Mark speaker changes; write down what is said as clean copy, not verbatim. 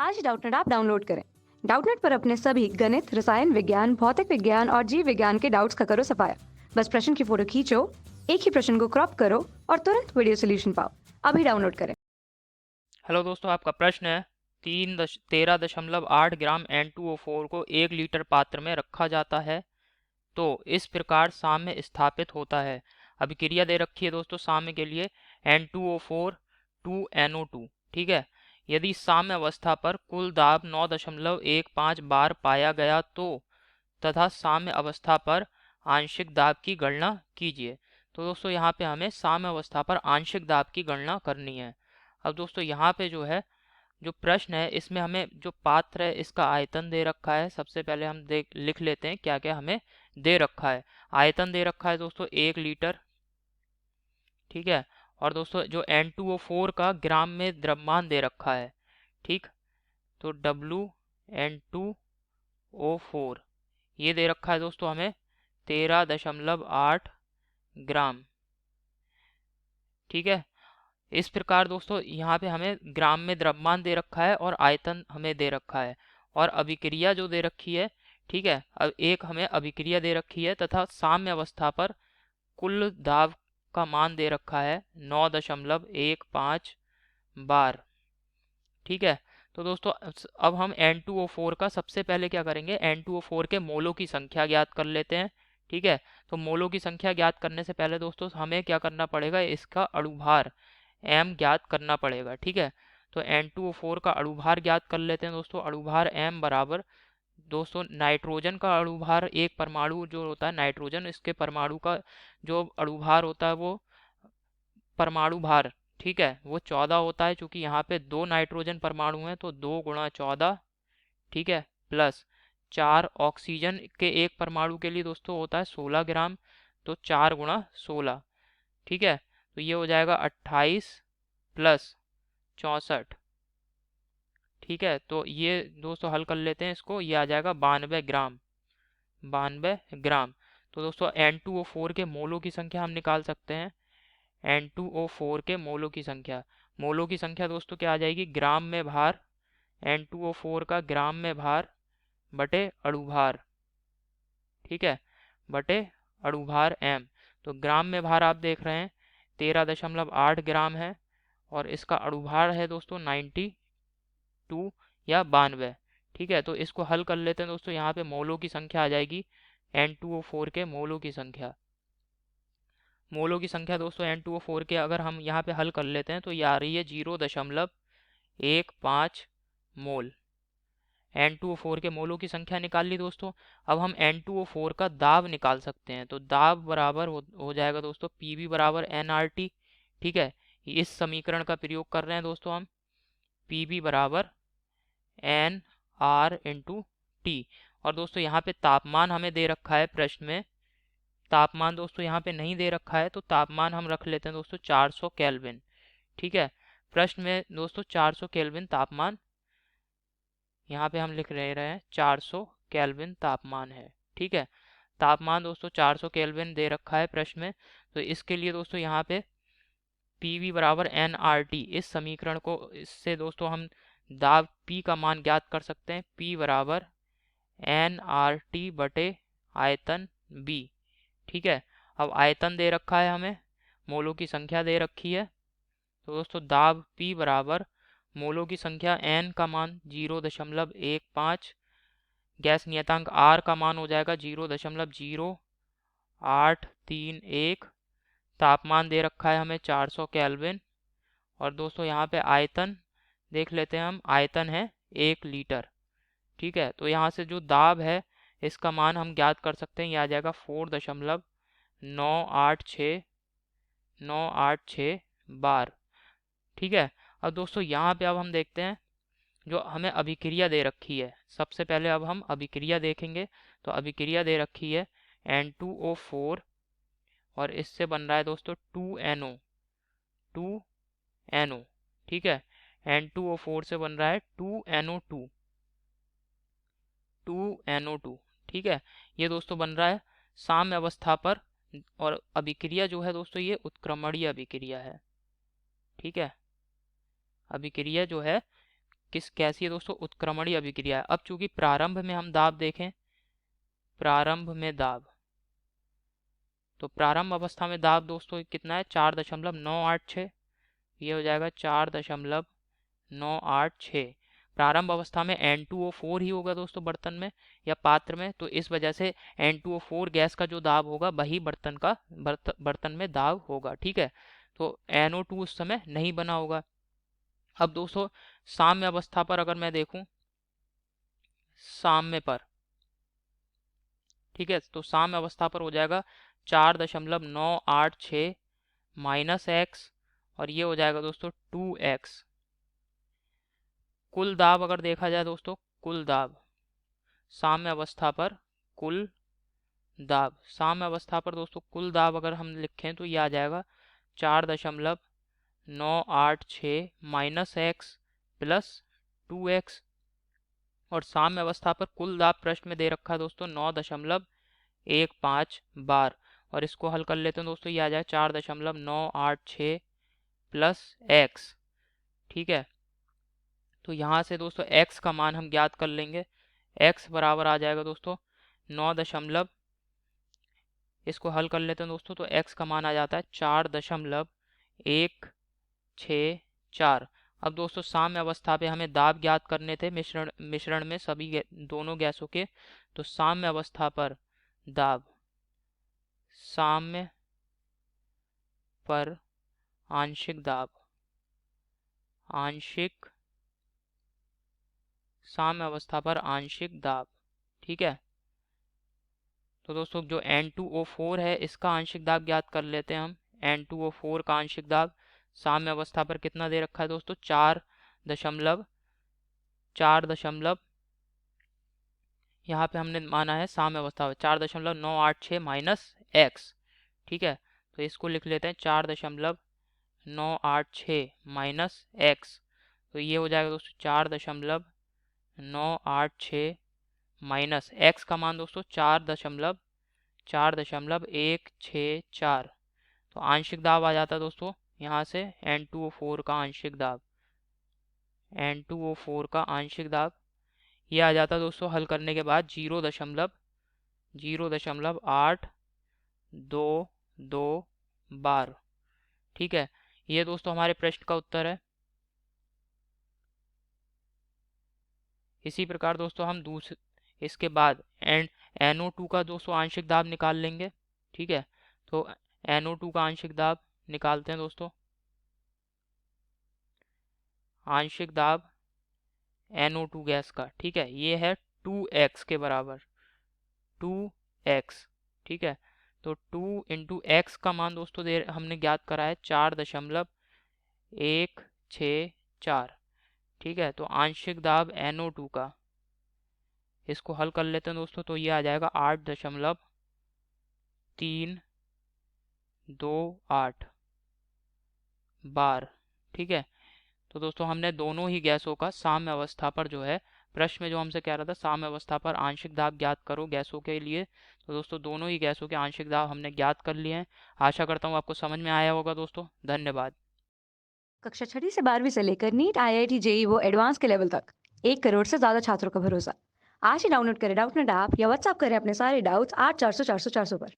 Speaker 1: आज Doubtnut app download करें। Doubtnut पर अपने सभी गणित, रसायन विज्ञान, भौतिक विज्ञान और जीव विज्ञान के डाउट्स का करो सफाया। बस प्रश्न की फोटो खींचो, एक ही प्रश्न को क्रॉप करो और तुरंत वीडियो सोल्यूशन पाओ। अभी डाउनलोड करें।
Speaker 2: हेलो दोस्तों, आपका प्रश्न है 13.8 ग्राम N2O4 को 1 लीटर पात्र में रखा जाता है तो इस प्रकार साम्य स्थापित होता है। अभिक्रिया दे रखी है दोस्तों साम्य के लिए N2O4 2NO2। ठीक है, यदि साम्य अवस्था पर कुल दाब 9.15 बार पाया गया तो तथा साम्य अवस्था पर आंशिक दाब की गणना कीजिए। तो दोस्तों यहाँ पे हमें साम्य अवस्था पर आंशिक दाब की गणना करनी है। अब दोस्तों यहाँ पे जो है जो प्रश्न है इसमें हमें जो पात्र है इसका आयतन दे रखा है। सबसे पहले हम देख लिख लेते हैं क्या क्या हमें दे रखा है। आयतन दे रखा है दोस्तों 1 लीटर। ठीक है, और दोस्तों जो N2O4 का ग्राम में द्रव्यमान दे रखा है। ठीक, तो WN2O4 ये दे रखा है दोस्तों हमें 13.8 ग्राम। ठीक है, इस प्रकार दोस्तों यहाँ पे हमें ग्राम में द्रव्यमान दे रखा है और आयतन हमें दे रखा है और अभिक्रिया जो दे रखी है। ठीक है, अब एक हमें अभिक्रिया दे रखी है तथा साम्य अवस्था पर कुल दाब का मान दे रखा है 9.15 बार। ठीक है, तो दोस्तों अब हम N2O4 का सबसे पहले क्या करेंगे, N2O4 के मोलों की संख्या ज्ञात कर लेते हैं। ठीक है, तो मोलों की संख्या ज्ञात करने से पहले दोस्तों हमें क्या करना पड़ेगा, इसका अणुभार m ज्ञात करना पड़ेगा। ठीक है, तो N2O4 का अणुभार ज्ञात कर लेते हैं दोस्तों। अणुभार m बराबर दोस्तों नाइट्रोजन का अणुभार, एक परमाणु जो होता है नाइट्रोजन, इसके परमाणु का जो अणुभार होता है वो परमाणु भार, ठीक है, वो 14 होता है। क्योंकि यहाँ पे 2 नाइट्रोजन परमाणु हैं तो 2 × 14। ठीक है, प्लस 4 ऑक्सीजन के एक परमाणु के लिए दोस्तों होता है 16 ग्राम, तो 4 × 16। ठीक है, तो ये हो जाएगा 28 प्लस 64। ठीक है, तो ये दोस्तों हल कर लेते हैं इसको, ये आ जाएगा 92 ग्राम। 92 ग्राम। तो दोस्तों N2O4 के मोलों की संख्या हम निकाल सकते हैं। N2O4 के मोलों की संख्या, मोलों की संख्या दोस्तों क्या आ जाएगी, ग्राम में भार, N2O4 का ग्राम में भार बटे अणुभार। ठीक है, बटे अणुभार m। तो ग्राम में भार आप देख रहे हैं 13.8 ग्राम है और इसका अणुभार है दोस्तों 92 या 92। ठीक है, तो इसको हल कर लेते हैं दोस्तों। यहाँ पे मोलों की संख्या आ जाएगी N2O4 के मोलों की संख्या। मोलों की संख्या दोस्तों N2O4 के अगर हम यहाँ पे हल कर लेते हैं तो ये आ रही है 0.15 मोल। N2O4 के मोलों की संख्या निकाल ली दोस्तों। अब हम N2O4 का दाब निकाल सकते हैं। तो दाब बराबर हो जाएगा दोस्तों PV बराबर nRT। ठीक है, इस समीकरण का प्रयोग कर रहे हैं दोस्तों हम। PV बराबर NR × T। और दोस्तों यहाँ पे तापमान हमें दे रखा है प्रश्न में। तापमान दोस्तों यहाँ पे नहीं दे रखा है तो तापमान हम रख लेते हैं दोस्तों 400 केल्विन। ठीक है, प्रश्न में दोस्तों 400 केल्विन तापमान यहाँ पे हम लिख रहे हैं 400 केल्विन तापमान है। ठीक है, तापमान दोस्तों 400 केल्विन दे रखा है प्रश्न में। तो इसके लिए दोस्तों यहाँ पे PV बराबर nRT, इस समीकरण को इससे दोस्तों हम दाब P का मान ज्ञात कर सकते हैं। P बराबर nRT बटे आयतन B। ठीक है, अब आयतन दे रखा है हमें, मोलों की संख्या दे रखी है। तो दोस्तों दाब P बराबर मोलों की संख्या n का मान 0.15, गैस नियतांक R का मान हो जाएगा 0.0831, तापमान दे रखा है हमें 400 केल्विन। और दोस्तों यहाँ पे आयतन देख लेते हैं हम, आयतन है 1 लीटर। ठीक है, तो यहाँ से जो दाब है इसका मान हम ज्ञात कर सकते हैं, यह आ जाएगा 4.986 बार। ठीक है, अब दोस्तों यहाँ पे अब हम देखते हैं जो हमें अभिक्रिया दे रखी है। सबसे पहले अब हम अभिक्रिया देखेंगे। तो अभिक्रिया दे रखी है N2O4 और इससे बन रहा है दोस्तों 2NO। 2NO, ठीक है, N2O4 से बन रहा है 2NO2। 2NO2, ठीक है, ये दोस्तों बन रहा है साम्य अवस्था पर। और अभिक्रिया जो है दोस्तों ये उत्क्रमणीय अभिक्रिया है। ठीक है, अभिक्रिया जो है कैसी है दोस्तों, उत्क्रमणीय अभिक्रिया है। अब चूंकि प्रारंभ में हम दाब देखें, प्रारंभ में दाब, तो प्रारंभ अवस्था में दाब दोस्तों कितना है, 4.986। ये हो जाएगा 4.986। प्रारंभ अवस्था में N2O4 ही होगा दोस्तों बर्तन में या पात्र में, तो इस वजह से N2O4 गैस का जो दाब होगा वही बर्तन में दाब होगा। ठीक है, तो NO2 उस समय नहीं बना होगा। अब दोस्तों साम्य अवस्था पर अगर मैं देखूं, साम्य पर, ठीक है, तो साम्य अवस्था पर हो जाएगा 4.986 माइनस एक्स, और ये हो जाएगा दोस्तों 2x। कुल दाब अगर देखा जाए दोस्तों, कुल दाब साम्य अवस्था पर, कुल दाब साम्य अवस्था पर दोस्तों कुल दाब अगर हम लिखें तो ये आ जाएगा 4.986 माइनस एक्स प्लस 2x। और साम्य अवस्था पर कुल दाब प्रश्न में दे रखा है दोस्तों 9.15 बार, और इसको हल कर लेते हैं दोस्तों, ये आ जाए 4.986 प्लस एक्स। ठीक है, तो यहाँ से दोस्तों x का मान हम ज्ञात कर लेंगे। x बराबर आ जाएगा दोस्तों 9 इसको हल कर लेते हैं दोस्तों, तो x का मान आ जाता है 4.164। अब दोस्तों साम्य अवस्था पे हमें दाब ज्ञात करने थे मिश्रण में दोनों गैसों के, तो साम्य अवस्था पर दाब, साम्य पर आंशिक दाब, आंशिक, साम्य अवस्था पर आंशिक दाब। ठीक है, तो दोस्तों जो N2O4 है इसका आंशिक दाब ज्ञात कर लेते हैं हम। N2O4 का आंशिक दाब साम्य अवस्था पर कितना दे रखा है दोस्तों, 4 यहाँ पे हमने माना है साम्य अवस्था पर 4.986 माइनस एक्स। ठीक है, तो इसको लिख लेते हैं 4.986 माइनस एक्स, तो ये हो जाएगा दोस्तों 4.986 माइनस एक्स का मान दोस्तों 4.164। तो आंशिक दाब आ जाता है दोस्तों यहाँ से N2O4 का आंशिक दाब, N2O4 का आंशिक दाब ये आ जाता है दोस्तों हल करने के बाद 0.0822 बार। ठीक है, ये दोस्तों हमारे प्रश्न का उत्तर है। इसी प्रकार दोस्तों हम इसके बाद NO2 का दोस्तों आंशिक दाब निकाल लेंगे। ठीक है, तो NO2 का आंशिक दाब निकालते हैं दोस्तों। आंशिक दाब NO2 गैस का, ठीक है, ये है 2x के बराबर, 2x। ठीक है, तो 2 इंटू एक्स का मान दोस्तों हमने ज्ञात करा है 4.164। ठीक है, तो आंशिक दाब NO2 का, इसको हल कर लेते हैं दोस्तों, तो ये आ जाएगा 8.328 बार। ठीक है, तो दोस्तों हमने दोनों ही गैसों का साम्य अवस्था पर जो है, प्रश्न में जो हमसे कह रहा था साम्य अवस्था पर आंशिक दाब ज्ञात करो गैसों के लिए, तो दोस्तों दोनों ही गैसों के आंशिक दाब हमने ज्ञात कर लिए हैं। आशा करता हूँ आपको समझ में आया होगा दोस्तों, धन्यवाद।
Speaker 1: कक्षा 6ठी से 12वीं से लेकर नीट, IIT, जेई वो एडवांस के लेवल तक 1 करोड़ से ज्यादा छात्रों का भरोसा। आज ही डाउनलोड करें डाउटनेट ऐप या व्हाट्सएप करें अपने सारे डाउट्स 8400 400 400 पर।